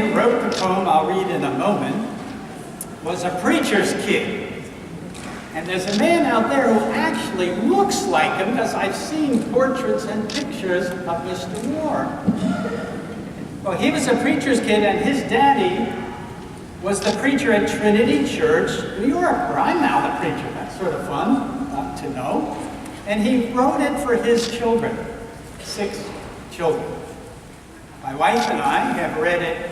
who wrote the poem I'll read in a moment was a preacher's kid. And there's a man out there who actually looks like him, because I've seen portraits and pictures of Mr. Moore. Well, he was a preacher's kid, and his daddy was the preacher at Trinity Church, New York, where I'm now the preacher. That's sort of fun to know. And he wrote it for his children, 6 children. My wife and I have read it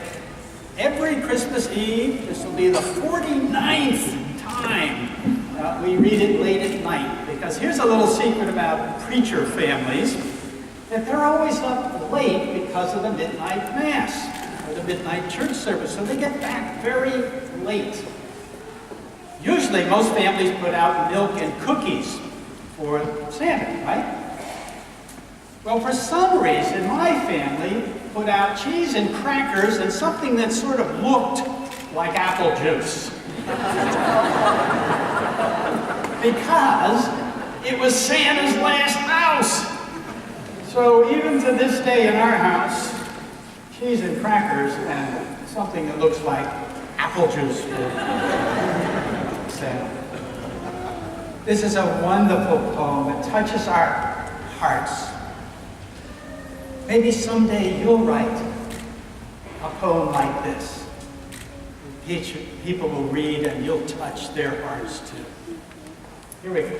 every Christmas Eve. This will be the 49th time we read it late at night. Because here's a little secret about preacher families, that they're always up late because of the midnight mass, or the midnight church service, so they get back very late. Usually, most families put out milk and cookies for Santa, right? Well, for some reason, my family put out cheese and crackers and something that sort of looked like apple juice. Because it was Santa's last house. So even to this day in our house, cheese and crackers and something that looks like apple juice for Santa. This is a wonderful poem. It touches our hearts. Maybe someday you'll write a poem like this. People will read and you'll touch their hearts too. Here we go.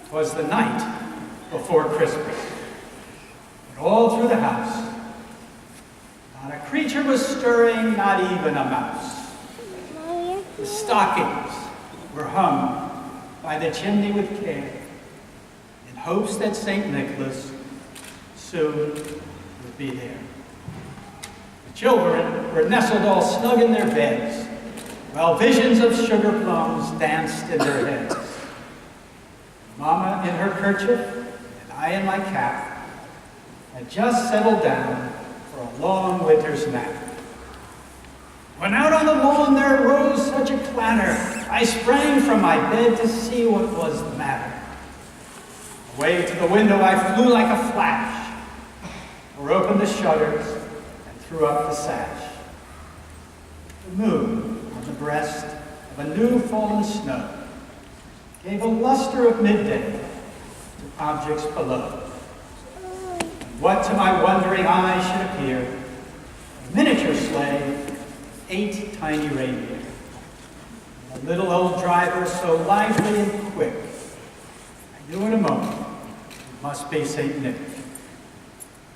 'Twas the night before Christmas, and all through the house, not a creature was stirring, not even a mouse. The stockings were hung by the chimney with care, in hopes that St. Nicholas soon would be there. The children were nestled all snug in their beds, while visions of sugar plums danced in their heads. Mama in her kerchief, and I in my cap, had just settled down for a long winter's nap. When out on the lawn there rose such a clatter, I sprang from my bed to see what was the matter. Away to the window I flew like a flash, tore open the shutters, and threw up the sash. The moon on the breast of a new fallen snow gave a luster of midday to objects below. And what to my wondering eye should appear, a miniature sleigh, 8 tiny reindeer. A little old driver so lively and quick, I knew in a moment it must be St. Nick.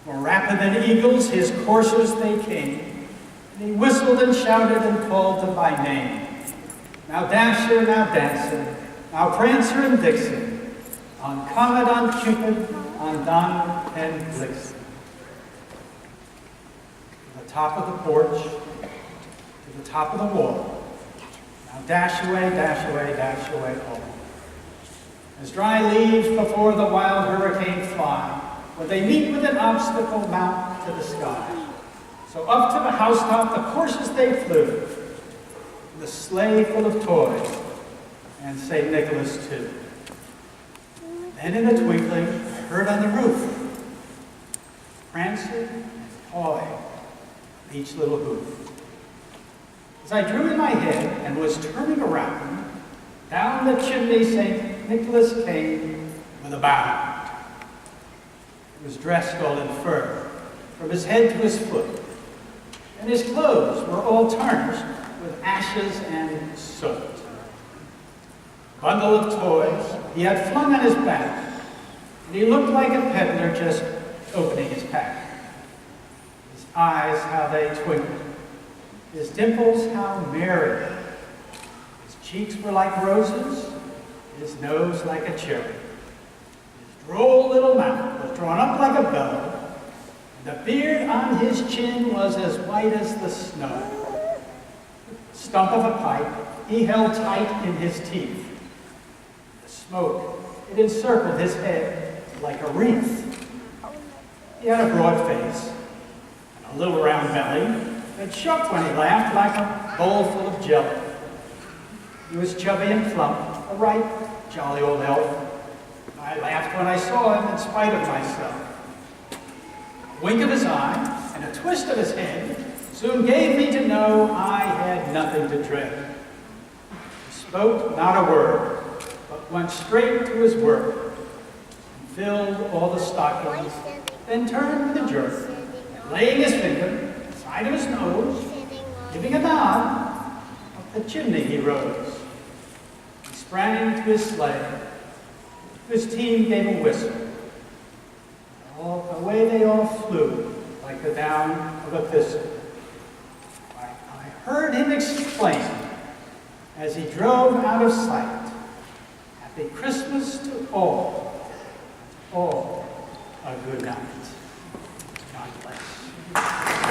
More rapid than eagles, his coursers they came, and he whistled and shouted and called them by name. Now Dasher, now Dancer, now Prancer and Vixen, on Comet, on Cupid, on Donner and Blitzen. To the top of the porch, to the top of the wall, now dash away all. As dry leaves before the wild hurricane fly, when they meet with an obstacle mount to the sky. So up to the housetop the coursers they flew, the sleigh full of toys, and St. Nicholas too. Then in a twinkling, I heard on the roof, Prancer and Toy, each little hoof. As I drew in my head and was turning around, down the chimney St. Nicholas came with a bound. He was dressed all in fur, from his head to his foot, and his clothes were all tarnished with ashes and soot. A bundle of toys he had flung on his back, and he looked like a peddler just opening his pack. His eyes, how they twinkled. His dimples, how merry. His cheeks were like roses, his nose like a cherry. His droll little mouth was drawn up like a bow, and the beard on his chin was as white as the snow. The stump of a pipe he held tight in his teeth. The smoke, it encircled his head like a wreath. He had a broad face, and a little round belly, that shook when he laughed like a bowl full of jelly. He was chubby and plump, a right jolly old elf. I laughed when I saw him in spite of myself. A wink of his eye, and a twist of his head soon gave me to know I had nothing to dread. He spoke not a word, but went straight to his work, and filled all the stockings, then turned with a jerk, laying his finger side of his nose, giving a nod, up the chimney he rose. He sprang to his sleigh, his team gave a whistle. Away they all flew, like the down of a thistle. I heard him exclaim, as he drove out of sight, "Happy Christmas to all a good night." God bless.